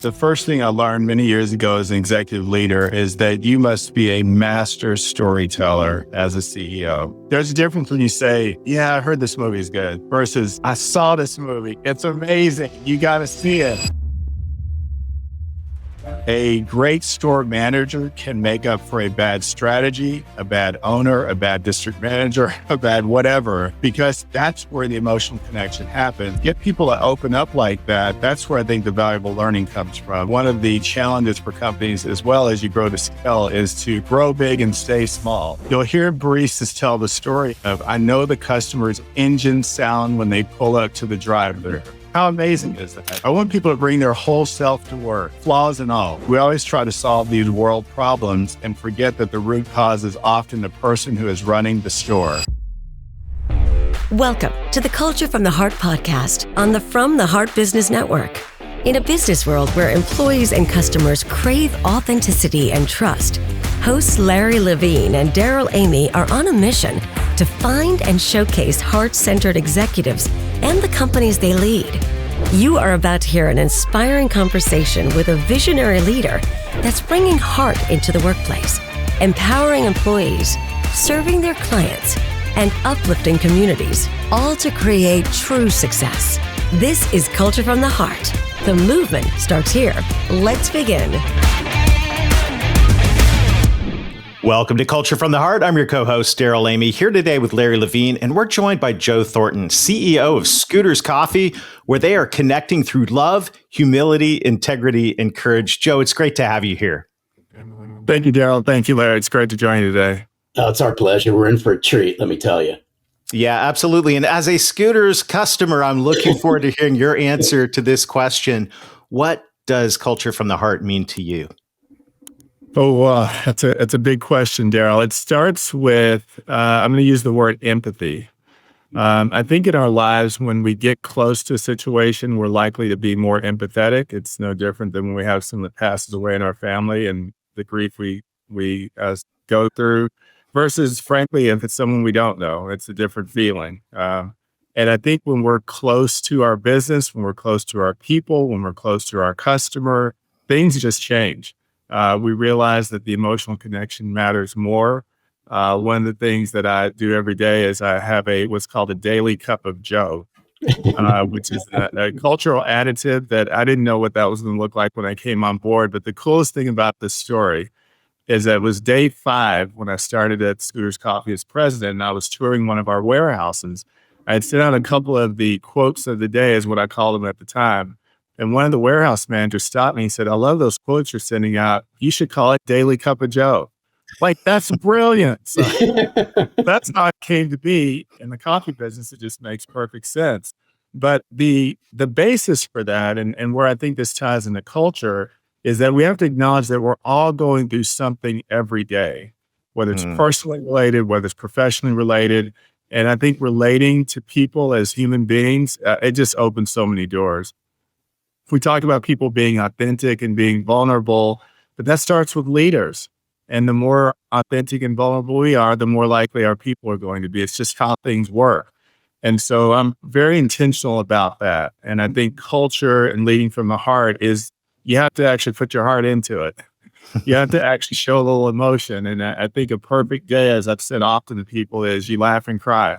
The first thing I learned many years ago as an executive leader is that you must be a master storyteller as a CEO. There's a difference when you say, yeah, I heard this movie is good versus I saw this movie. It's amazing. You got to see it. A great store manager can make up for a bad strategy, a bad owner, a bad district manager, a bad whatever, because that's where the emotional connection happens. Get people to open up like that. That's where I think the valuable learning comes from. One of the challenges for companies, as well as you grow to scale, is to grow big and stay small. You'll hear baristas tell the story of, I know the customer's engine sound when they pull up to the drive-thru. How amazing is that? I want people to bring their whole self to work, flaws and all. We always try to solve these world problems and forget that the root cause is often the person who is running the store. Welcome to the Culture from the Heart podcast on the From the Heart Business Network. In a business world where employees and customers crave authenticity and trust, hosts Larry Levine and Darrell Amy are on a mission to find and showcase heart-centered executives and the companies they lead. You are about to hear an inspiring conversation with a visionary leader that's bringing heart into the workplace, empowering employees, serving their clients, and uplifting communities, all to create true success. This is Culture from the Heart. The movement starts here. Let's begin. Welcome to Culture from the Heart. I'm your co-host, Darrell Amy, here today with Larry Levine, and we're joined by Joe Thornton, CEO of Scooters Coffee, where they are connecting through love, humility, integrity, and courage. Joe, it's great to have you here. Thank you, Darrell. Thank you, Larry. It's great to join you today. Oh, it's our pleasure. We're in for a treat, let me tell you. Yeah, absolutely. And as a Scooters customer, I'm looking forward to hearing your answer to this question. What does Culture from the Heart mean to you? Oh, that's a big question, Darrell. It starts with, I'm going to use the word empathy. I think in our lives, when we get close to a situation, we're likely to be more empathetic. It's no different than when we have someone that passes away in our family and the grief we go through versus, frankly, if it's someone we don't know, it's a different feeling. And I think when we're close to our business, when we're close to our people, when we're close to our customer, things just change. We realize that the emotional connection matters more. One of the things that I do every day is I have what's called a daily cup of Joe, which is a cultural additive that I didn't know what that was going to look like when I came on board. But the coolest thing about this story is that it was day 5 when I started at Scooters Coffee as president, and I was touring one of our warehouses. I had sent out a couple of the quotes of the day, is what I called them at the time. And one of the warehouse managers stopped me and said, I love those quotes you're sending out. You should call it Daily Cup of Joe. Like, that's brilliant. So that's how it came to be in the coffee business. It just makes perfect sense. But the basis for that, and where I think this ties into culture, is that we have to acknowledge that we're all going through something every day, whether it's personally related, whether it's professionally related. And I think relating to people as human beings, it just opens so many doors. We talk about people being authentic and being vulnerable, but that starts with leaders. And the more authentic and vulnerable we are, the more likely our people are going to be. It's just how things work. And so I'm very intentional about that. And I think culture and leading from the heart is you have to actually put your heart into it. You have to actually show a little emotion. And I think a perfect day, as I've said often to people, is you laugh and cry.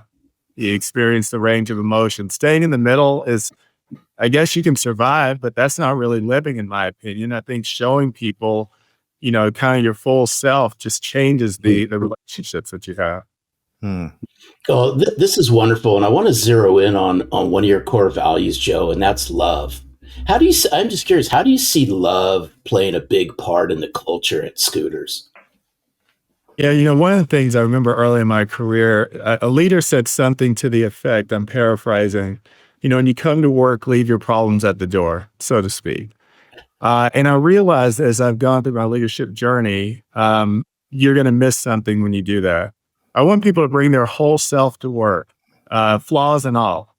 You experience the range of emotion. Staying in the middle is, I guess you can survive, but that's not really living, in my opinion. I think showing people, kind of your full self just changes the relationships that you have. Oh, this is wonderful. And I want to zero in on one of your core values, Joe, and that's love. I'm just curious, how do you see love playing a big part in the culture at Scooters? Yeah, one of the things I remember early in my career, a leader said something to the effect, I'm paraphrasing, when you come to work, leave your problems at the door, so to speak. And I realized as I've gone through my leadership journey, you're going to miss something when you do that. I want people to bring their whole self to work, flaws and all.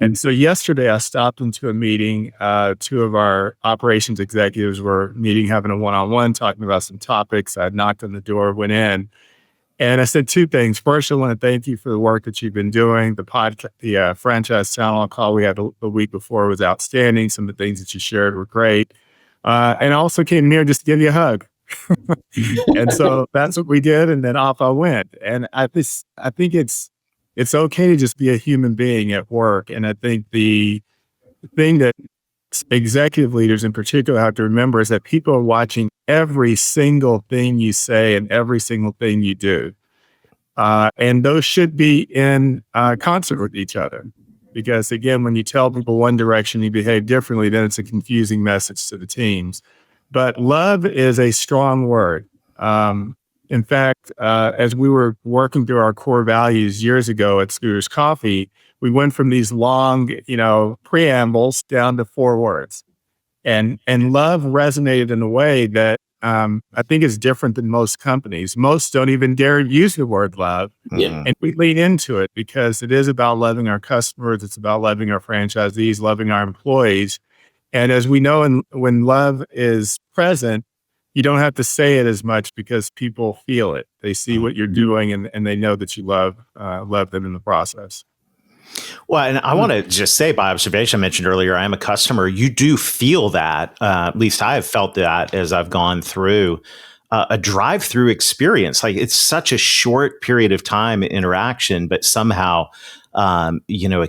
And so yesterday I stopped into a meeting. 2 of our operations executives were meeting, having a one-on-one, talking about some topics. I knocked on the door, went in. And I said 2 things. First, I want to thank you for the work that you've been doing. The franchise town hall call we had the week before was outstanding. Some of the things that you shared were great. And I also came here just to give you a hug. And so that's what we did. And then off I went. And I think it's okay to just be a human being at work. And I think the thing that executive leaders in particular have to remember is that people are watching every single thing you say and every single thing you do. And those should be in concert with each other. Because again, when you tell people one direction, you behave differently, then it's a confusing message to the teams. But love is a strong word. In fact, as we were working through our core values years ago at Scooters Coffee, we went from these long, preambles down to 4 words. And love resonated in a way that I think is different than most companies. Most don't even dare use the word love. Yeah. And we lean into it because it is about loving our customers. It's about loving our franchisees, loving our employees. And as we know, when love is present, you don't have to say it as much because people feel it. They see what you're doing and they know that you love them in the process. Well, and I want to just say by observation, I mentioned earlier, I am a customer. You do feel that, at least I have felt that as I've gone through a drive-through experience. Like it's such a short period of time interaction, but somehow,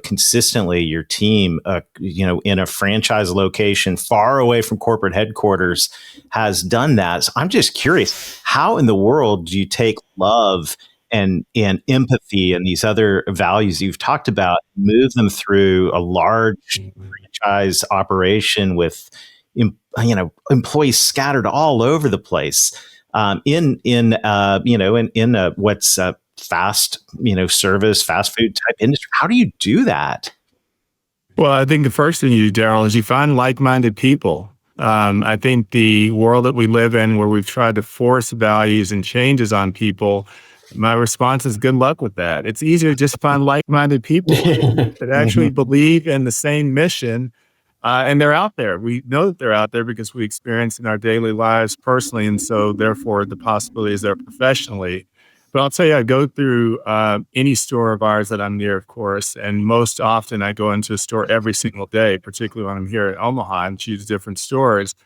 consistently your team, in a franchise location far away from corporate headquarters has done that. So I'm just curious, how in the world do you take love and empathy and these other values you've talked about, move them through a large franchise operation with, employees scattered all over the place, in what's a fast, service, fast food type industry? How do you do that? Well, I think the first thing you do, Darrell, is you find like-minded people. I think the world that we live in, where we've tried to force values and changes on people, my response is good luck with that. It's easier to just find like-minded people that actually believe in the same mission, and they're out there. We know that they're out there because we experience in our daily lives personally, and so therefore the possibility is there professionally. But I'll tell you, I go through any store of ours that I'm near, of course, and most often I go into a store every single day, particularly when I'm here at Omaha and choose different stores.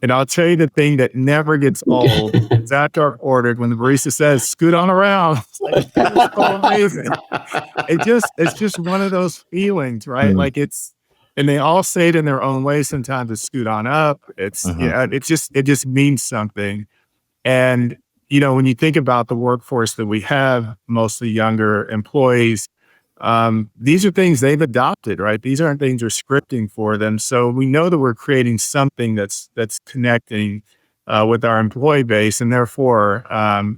And I'll tell you the thing that never gets old is after I've ordered, when the barista says, "Scoot on around." It's like, it's so amazing. It's just one of those feelings, right? Like and they all say it in their own way. Sometimes it's scoot on up. It just means something. And, when you think about the workforce that we have, mostly younger employees, these are things they've adopted, right? These aren't things we're scripting for them. So we know that we're creating something that's connecting with our employee base, and therefore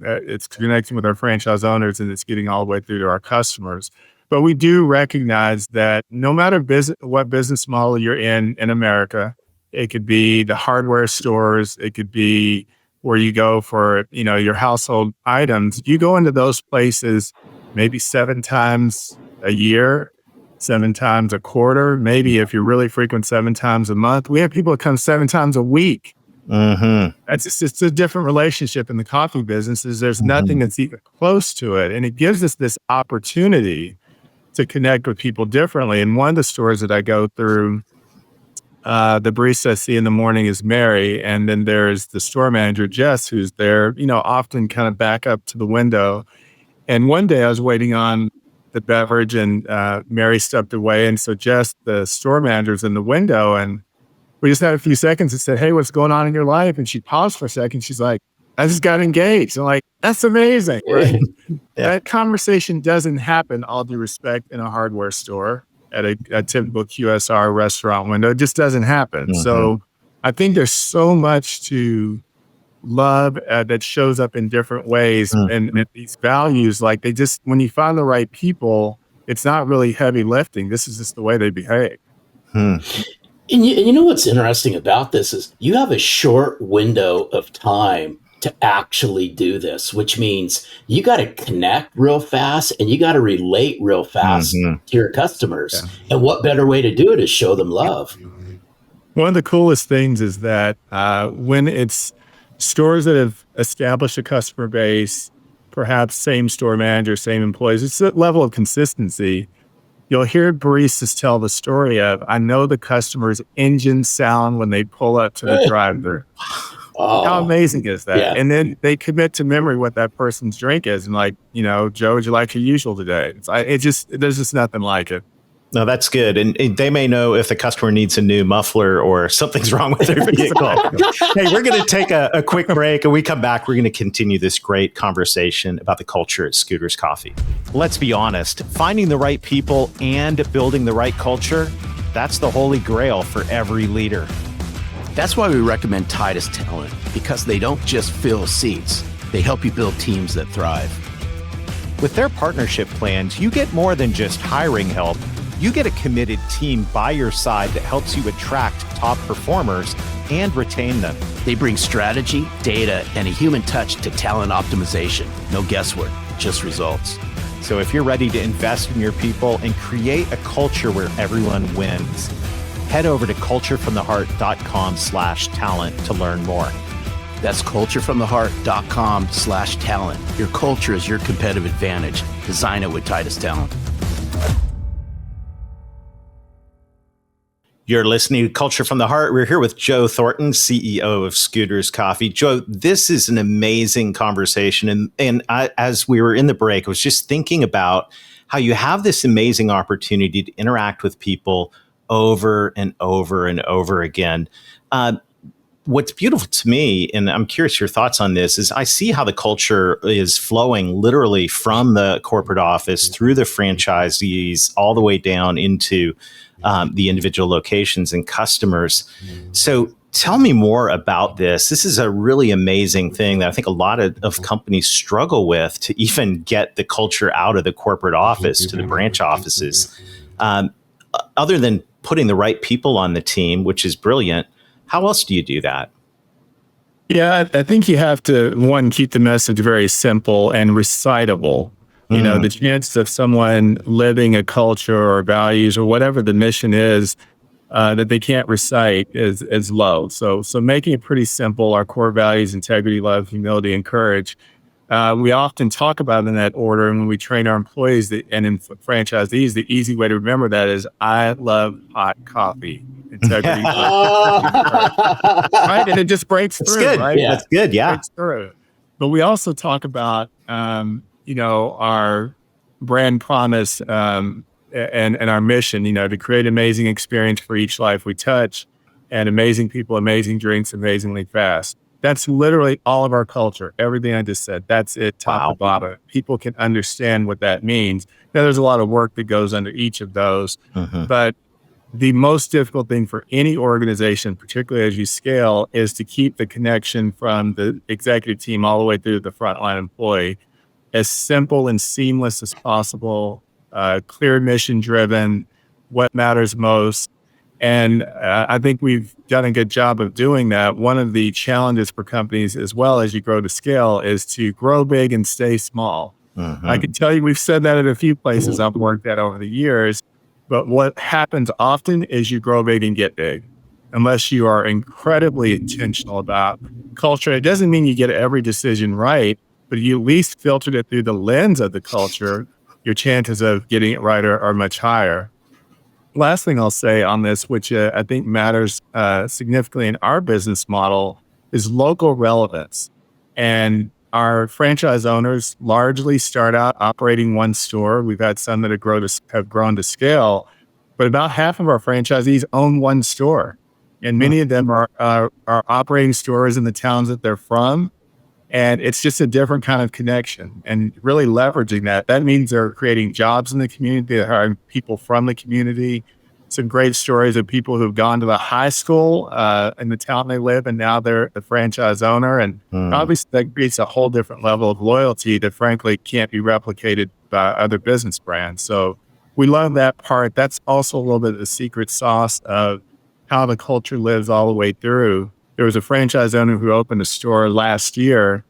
it's connecting with our franchise owners, and it's getting all the way through to our customers. But we do recognize that no matter what business model you're in America, it could be the hardware stores, it could be where you go for your household items. You go into those places maybe 7 times a year, 7 times a quarter, maybe if you're really frequent, 7 times a month. We have people that come 7 times a week. It's a different relationship in the coffee businesses. There's nothing that's even close to it. And it gives us this opportunity to connect with people differently. And one of the stores that I go through, the barista I see in the morning is Mary. And then there's the store manager, Jess, who's there, often kind of back up to the window. And one day I was waiting on the beverage and Mary stepped away. And so Jess, the store manager's in the window, and we just had a few seconds and said, "Hey, what's going on in your life?" And she paused for a second. She's like, "I just got engaged." I'm like, "That's amazing," right? That conversation doesn't happen, all due respect, in a hardware store at a typical QSR restaurant window. It just doesn't happen. So I think there's so much to love that shows up in different ways. And these values, like when you find the right people, it's not really heavy lifting. This is just the way they behave. And you know what's interesting about this is you have a short window of time to actually do this, which means you got to connect real fast and you got to relate real fast to your customers. Yeah. And what better way to do it is show them love. One of the coolest things is that when it's stores that have established a customer base, perhaps same store manager, same employees, it's that level of consistency. you'll hear baristas tell the story of, I know the customer's engine sound when they pull up to the drive-thru. How amazing is that? Yeah. And then they commit to memory what that person's drink is. And like, Joe, would you like your usual today? There's just nothing like it. No, that's good. And they may know if the customer needs a new muffler or something's wrong with their vehicle. Hey, we're going to take a quick break. And we come back, we're going to continue this great conversation about the culture at Scooters Coffee. Let's be honest, finding the right people and building the right culture, that's the holy grail for every leader. That's why we recommend Titus Talent, because they don't just fill seats. They help you build teams that thrive. With their partnership plans, you get more than just hiring help. You get a committed team by your side that helps you attract top performers and retain them. They bring strategy, data, and a human touch to talent optimization. No guesswork, just results. So if you're ready to invest in your people and create a culture where everyone wins, head over to culturefromtheheart.com/talent to learn more. That's culturefromtheheart.com/talent. Your culture is your competitive advantage. Design it with Titus Talent. You're listening to Culture from the Heart. We're here with Joe Thornton, CEO of Scooters Coffee. Joe, this is an amazing conversation. And as we were in the break, I was just thinking about how you have this amazing opportunity to interact with people over and over and over again. What's beautiful to me, and I'm curious your thoughts on this, is I see how the culture is flowing literally from the corporate office through the franchisees all the way down into the individual locations and customers. So tell me more about this. This is a really amazing thing that I think a lot of companies struggle with to even get the culture out of the corporate office to the branch offices. Other than putting the right people on the team, which is brilliant, how else do you do that? Yeah, I think you have to, one, keep the message very simple and recitable. The chance of someone living a culture or values or whatever the mission is that they can't recite is low. So making it pretty simple, our core values, integrity, love, humility, and courage. We often talk about in that order, and when we train our employees and in franchisees, the easy way to remember that is, I love hot coffee. Integrity. Right? And it just breaks through. That's good. Right? Yeah. That's good. Yeah. Breaks through. But we also talk about, our brand promise and our mission, to create amazing experience for each life we touch, and amazing people, amazing drinks, amazingly fast. That's literally all of our culture. Everything I just said, that's it, top to bottom. People can understand what that means. Now, there's a lot of work that goes under each of those, but the most difficult thing for any organization, particularly as you scale, is to keep the connection from the executive team all the way through the frontline employee as simple and seamless as possible, clear mission driven, what matters most. And I think we've done a good job of doing that. One of the challenges for companies as well as you grow to scale is to grow big and stay small. I can tell you we've said that at a few places I've worked at over the years, but what happens often is you grow big and get big. Unless you are incredibly intentional about culture, it doesn't mean you get every decision right, but you at least filtered it through the lens of the culture, your chances of getting it right are much higher. Last thing I'll say on this, which I think matters significantly in our business model, is local relevance. And our franchise owners largely start out operating one store. We've had some that have grown to scale, but about half of our franchisees own one store. And many of them are operating stores in the towns that they're from. And it's just a different kind of connection, and really leveraging that. That means they're creating jobs in the community, they're hiring people from the community. Some great stories of people who've gone to the high school in the town they live, and now they're the franchise owner. And obviously that creates a whole different level of loyalty that frankly can't be replicated by other business brands. So we love that part. That's also a little bit of the secret sauce of how the culture lives all the way through. There was a franchise owner who opened a store last year.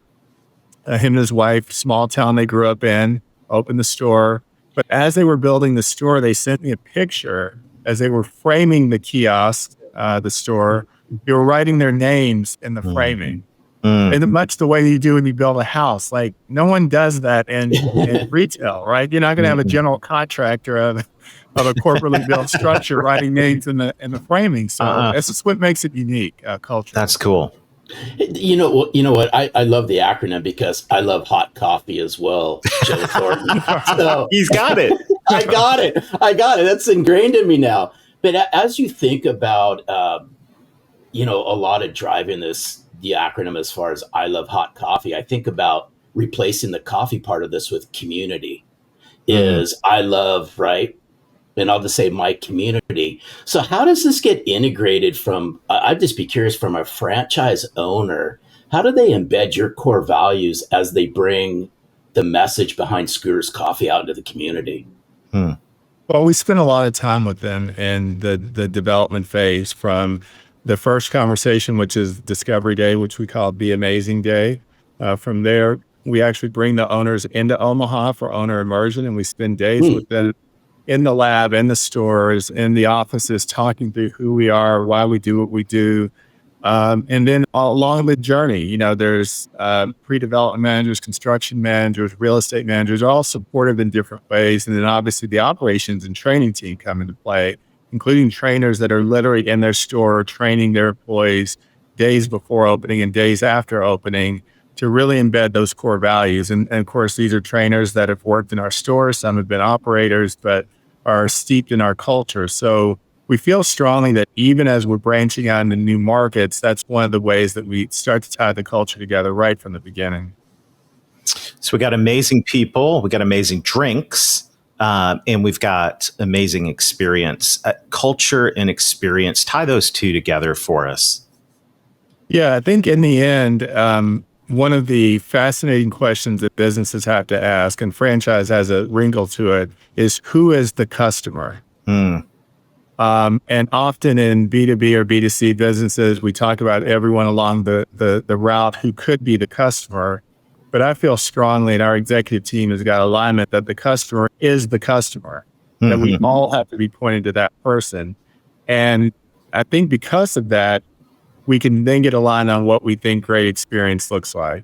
Him and his wife, small town they grew up in, opened the store. But as they were building the store, they sent me a picture as they were framing the kiosk, the store. They were writing their names in the framing. And much the way you do when you build a house. Like, no one does that in retail, right? You're not going to have a general contractor of a corporately built structure writing names in the framing. So this is what makes it unique, culturally. That's cool. You know what? You know what? I love the acronym because I love hot coffee as well, Joe Thornton. So He's got it. I got it. I got it. That's ingrained in me now. But as you think about, a lot of driving the acronym as far as I love hot coffee, I think about replacing the coffee part of this with community. Is I love, right? And I'll just say my community. So how does this get integrated from, I'd just be curious, from a franchise owner, how do they embed your core values as they bring the message behind Scooters Coffee out into the community? Well, we spent a lot of time with them in the development phase, from the first conversation, which is Discovery Day, which we call Be Amazing Day. From there, we actually bring the owners into Omaha for owner immersion, and we spend days with them in the lab, in the stores, in the offices, talking through who we are, why we do what we do. And then along the journey, there's pre-development managers, construction managers, real estate managers, all supportive in different ways. And then obviously the operations and training team come into play, including trainers that are literally in their store training their employees days before opening and days after opening to really embed those core values. And of course, these are trainers that have worked in our stores. Some have been operators, but are steeped in our culture. So we feel strongly that even as we're branching out into new markets, that's one of the ways that we start to tie the culture together right from the beginning. So we got amazing people, we got amazing drinks, and we've got amazing experience. Culture and experience, tie those two together for us. Yeah, I think in the end, one of the fascinating questions that businesses have to ask, and franchise has a wrinkle to it, is who is the customer? And often in B2B or B2C businesses, we talk about everyone along the route who could be the customer. But I feel strongly, and our executive team has got alignment, that the customer is the customer, that we all have to be pointing to that person. And I think because of that, we can then get aligned on what we think great experience looks like.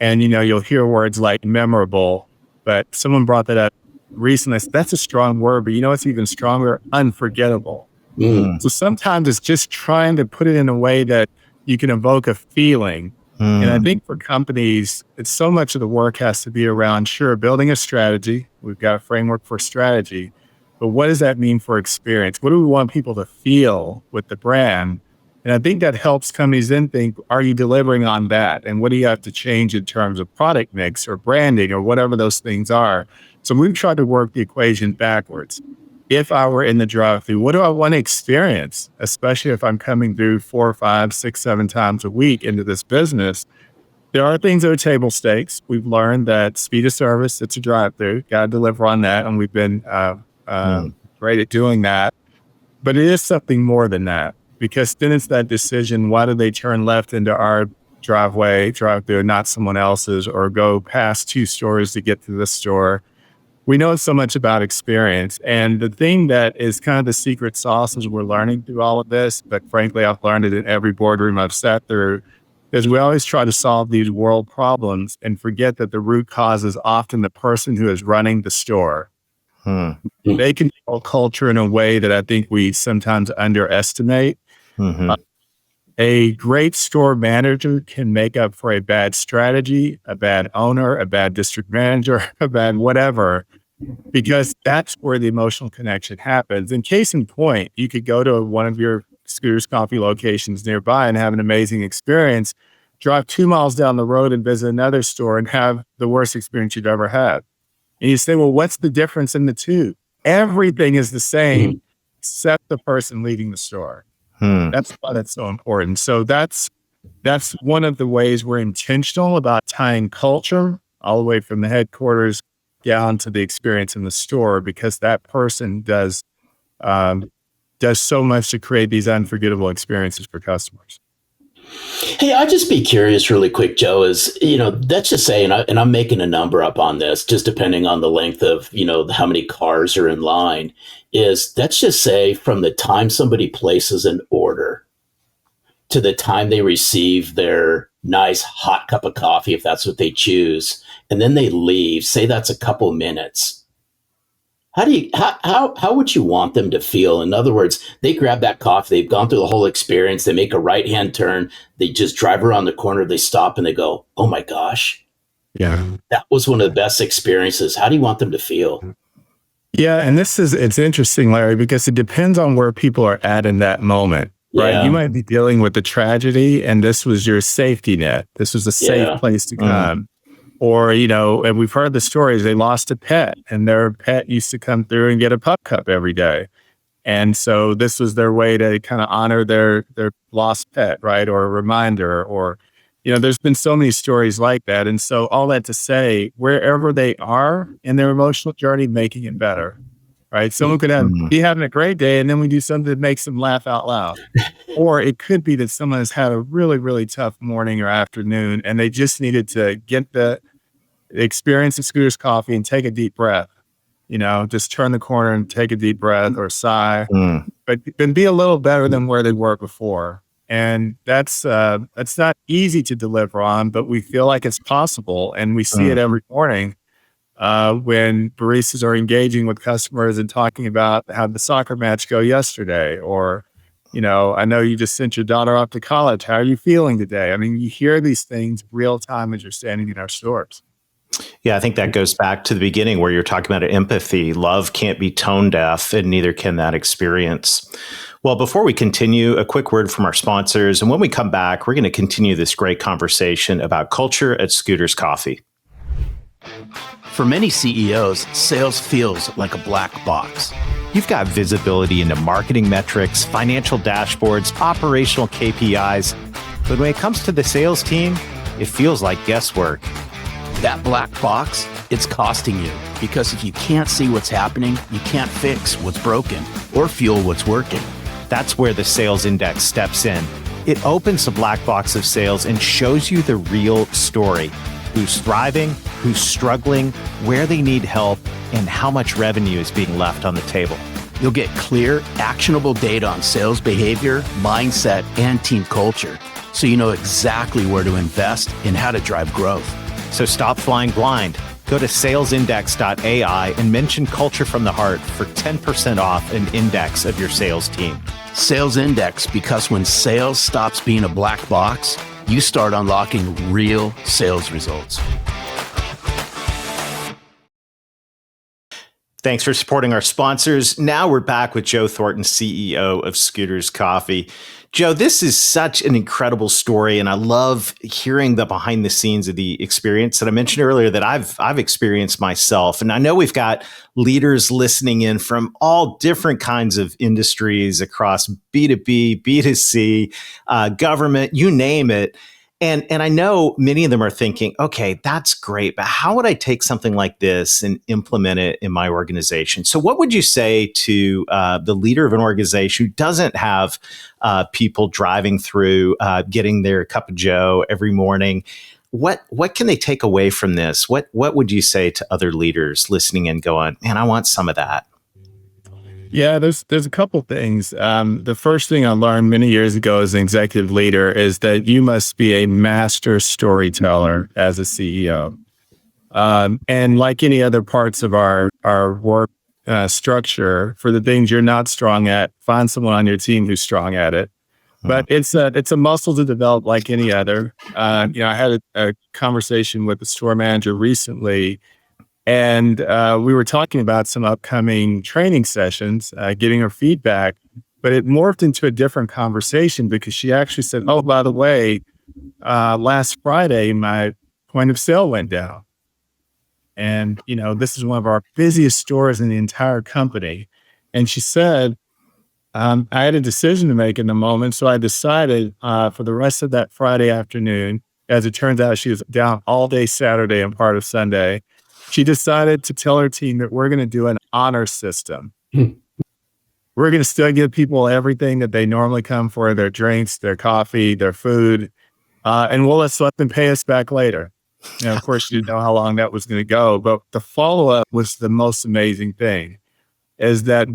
And, you'll hear words like memorable, but someone brought that up recently. That's a strong word, but it's even stronger, unforgettable. So sometimes it's just trying to put it in a way that you can evoke a feeling. And I think for companies, it's so much of the work has to be around, sure, building a strategy. We've got a framework for strategy, but what does that mean for experience? What do we want people to feel with the brand? And I think that helps companies then think, are you delivering on that? And what do you have to change in terms of product mix or branding or whatever those things are? So we've tried to work the equation backwards. If I were in the drive-thru, what do I want to experience? Especially if I'm coming through 4, 5, 6, 7 times a week into this business. There are things that are table stakes. We've learned that speed of service, it's a drive-thru, got to deliver on that. And we've been great at doing that. But it is something more than that. Because then it's that decision, why do they turn left into our drive-thru, not someone else's, or go past 2 stores to get to this store? We know so much about experience. And the thing that is kind of the secret sauce as we're learning through all of this, but frankly, I've learned it in every boardroom I've sat through, is we always try to solve these world problems and forget that the root cause is often the person who is running the store. They control culture in a way that I think we sometimes underestimate. A great store manager can make up for a bad strategy, a bad owner, a bad district manager, a bad whatever, because that's where the emotional connection happens. And case in point, you could go to one of your Scooters Coffee locations nearby and have an amazing experience, drive 2 miles down the road and visit another store and have the worst experience you've ever had. And you say, well, what's the difference in the two? Everything is the same except the person leading the store. That's why that's so important. So that's one of the ways we're intentional about tying culture all the way from the headquarters down to the experience in the store, because that person does so much to create these unforgettable experiences for customers. Hey, I'd just be curious really quick, Joe, let's just say, and I'm making a number up on this, just depending on the length of, how many cars are in line, let's just say from the time somebody places an order to the time they receive their nice hot cup of coffee, if that's what they choose, and then they leave, say that's a couple minutes. How would you want them to feel? In other words, they grab that coffee, they've gone through the whole experience, they make a right-hand turn, they just drive around the corner, they stop and they go, oh my gosh, Yeah. that was one of the best experiences. How do you want them to feel? Yeah. And it's interesting, Larry, because it depends on where people are at in that moment, right? Yeah. You might be dealing with a tragedy and this was your safety net. This was a safe place to come. Or, and we've heard the stories, they lost a pet and their pet used to come through and get a pup cup every day. And so this was their way to kind of honor their lost pet, right? Or a reminder, or, there's been so many stories like that. And so all that to say, wherever they are in their emotional journey, making it better, right? Someone could be having a great day and then we do something that makes them laugh out loud. Or it could be that someone has had a really, really tough morning or afternoon and they just needed to get the experience of Scooter's Coffee and take a deep breath. Just turn the corner and take a deep breath or sigh, but then be a little better than where they were before. And that's not easy to deliver on, but we feel like it's possible. And we see it every morning when baristas are engaging with customers and talking about how the soccer match go yesterday, or, I know you just sent your daughter off to college. How are you feeling today? I mean, you hear these things real time as you're standing in our stores. Yeah, I think that goes back to the beginning where you're talking about empathy. Love can't be tone deaf, and neither can that experience. Well, before we continue, a quick word from our sponsors. And when we come back, we're going to continue this great conversation about culture at Scooter's Coffee. For many CEOs, sales feels like a black box. You've got visibility into marketing metrics, financial dashboards, operational KPIs. But when it comes to the sales team, it feels like guesswork. That black box, it's costing you, because if you can't see what's happening, you can't fix what's broken or fuel what's working. That's where the Sales Index steps in. It opens the black box of sales and shows you the real story. Who's thriving, who's struggling, where they need help, and how much revenue is being left on the table. You'll get clear, actionable data on sales behavior, mindset, and team culture, so you know exactly where to invest and how to drive growth. So stop flying blind. Go to salesindex.ai and mention Culture from the Heart for 10% off an index of your sales team. Sales Index, because when sales stops being a black box, you start unlocking real sales results. Thanks for supporting our sponsors. Now we're back with Joe Thornton, CEO of Scooter's Coffee. Joe, this is such an incredible story, and I love hearing the behind the scenes of the experience that I mentioned earlier that I've experienced myself. And I know we've got leaders listening in from all different kinds of industries across B2B, B2C, government, you name it. And I know many of them are thinking, okay, that's great, but how would I take something like this and implement it in my organization? So what would you say to the leader of an organization who doesn't have people driving through, getting their cup of Joe every morning? What can they take away from this? What would you say to other leaders listening and going, man, I want some of that? Yeah, there's a couple things. The first thing I learned many years ago as an executive leader is that you must be a master storyteller as a CEO. And like any other parts of our work structure, for the things you're not strong at, find someone on your team who's strong at it. But it's a muscle to develop like any other. I had a conversation with the store manager recently, and we were talking about some upcoming training sessions, getting her feedback, but it morphed into a different conversation because she actually said, oh, by the way, last Friday, my point of sale went down. And, this is one of our busiest stores in the entire company. And she said, I had a decision to make in the moment. So I decided for the rest of that Friday afternoon, as it turns out, she was down all day Saturday and part of Sunday. She decided to tell her team that we're going to do an honor system. We're going to still give people everything that they normally come for, their drinks, their coffee, their food, and we'll let them pay us back later. Of course, you didn't know how long that was going to go, but the follow-up was the most amazing thing. is that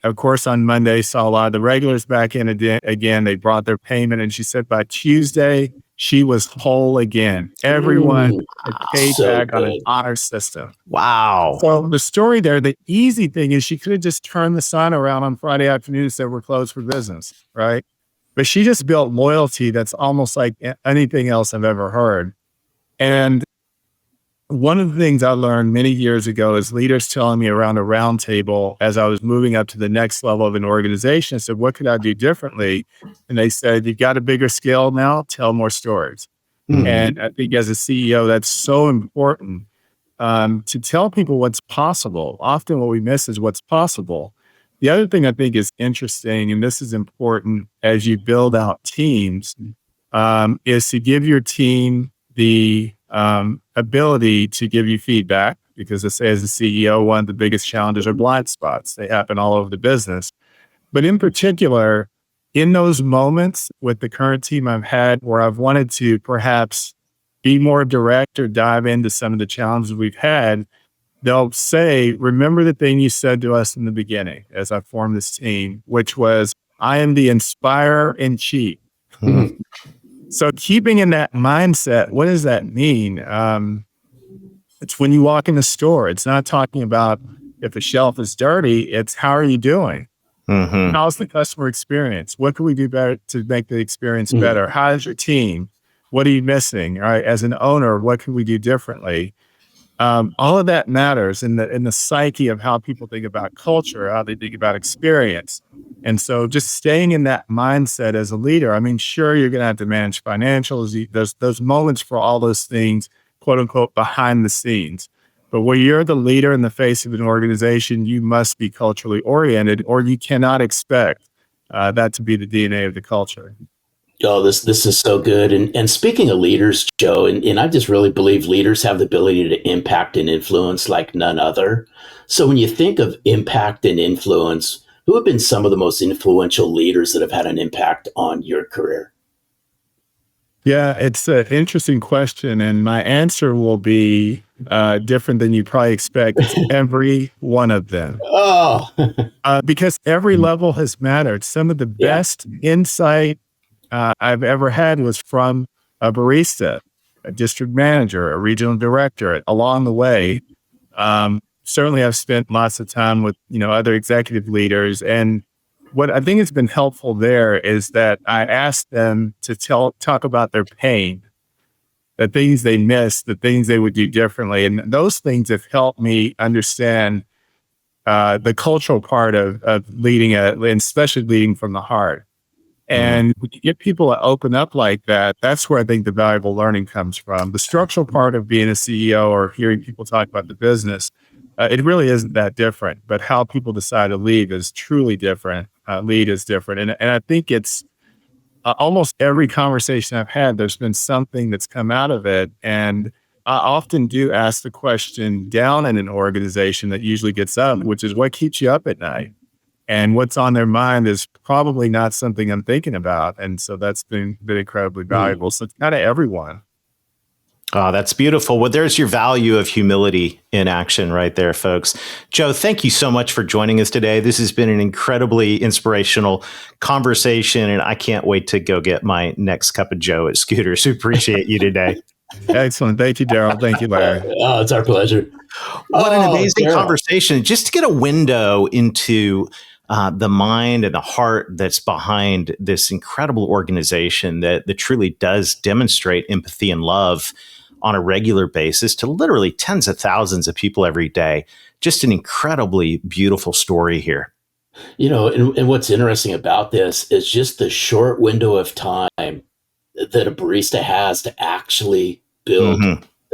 of course, on Monday, saw a lot of the regulars back in again. They brought their payment, and she said by Tuesday, she was whole again. Everyone had paid So back on an good. honor system. Wow. So the story there, the easy thing is she could have just turned the sign around on Friday afternoon and said, we're closed for business, right? But she just built loyalty that's almost like anything else I've ever heard. And one of the things I learned many years ago is leaders telling me around a round table as I was moving up to the next level of an organization. I said, what could I do differently? And they said, you've got a bigger scale now, tell more stories. And I think as a CEO, that's so important to tell people what's possible. Often what we miss is what's possible. The other thing I think is interesting, and this is important as you build out teams, is to give your team the ability to give you feedback, because I say as a CEO, one of the biggest challenges are blind spots. They happen all over the business. But in particular, in those moments with the current team I've had where I've wanted to perhaps be more direct or dive into some of the challenges we've had, they'll say, remember the thing you said to us in the beginning as I formed this team, which was, I am the inspirer in chief. So keeping in that mindset, what does that mean? It's when you walk in the store, it's not talking about if a shelf is dirty, it's how are you doing? How's the customer experience? What can we do better to make the experience better? How's your team? What are you missing? All right, as an owner, what can we do differently? All of that matters in the psyche of how people think about culture, how they think about experience. And so just staying in that mindset as a leader, I mean, sure, you're going to have to manage financials. There's those moments for all those things, quote unquote, behind the scenes. But where you're the leader in the face of an organization, you must be culturally oriented, or you cannot expect that to be the DNA of the culture. Oh, this is so good. And speaking of leaders, Joe, and I just really believe leaders have the ability to impact and influence like none other. So when you think of impact and influence, who have been some of the most influential leaders that have had an impact on your career? Yeah, it's an interesting question, and my answer will be different than you probably expect. It's every one of them. Oh, Because every level has mattered. Some of the yeah. best insight I've ever had was from a barista, a district manager, a regional director. Along the way, certainly I've spent lots of time with other executive leaders, and what I think has been helpful there is that I asked them to talk about their pain, the things they missed, the things they would do differently, and those things have helped me understand the cultural part of leading, and especially leading from the heart. And when you get people to open up like that, that's where I think the valuable learning comes from. The structural part of being a CEO or hearing people talk about the business, it really isn't that different. But how people decide to lead is truly different. Lead is different. And I think it's almost every conversation I've had, there's been something that's come out of it. And I often do ask the question down in an organization that usually gets up, which is what keeps you up at night? And what's on their mind is probably not something I'm thinking about. And so that's been incredibly valuable. So it's kind of everyone. Oh, that's beautiful. Well, there's your value of humility in action right there, folks. Joe, thank you so much for joining us today. This has been an incredibly inspirational conversation, and I can't wait to go get my next cup of Joe at Scooters. Appreciate you today. Excellent. Thank you, Darrell. Thank you, Larry. Oh, it's our pleasure. What an amazing Darrell. conversation. Just to get a window into the mind and the heart that's behind this incredible organization that truly does demonstrate empathy and love on a regular basis to literally tens of thousands of people every day. Just an incredibly beautiful story here. And what's interesting about this is just the short window of time that a barista has to actually build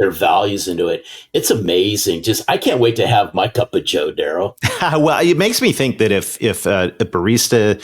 their values into it. It's amazing. I can't wait to have my cup of Joe, Darrell. Well, it makes me think that if a barista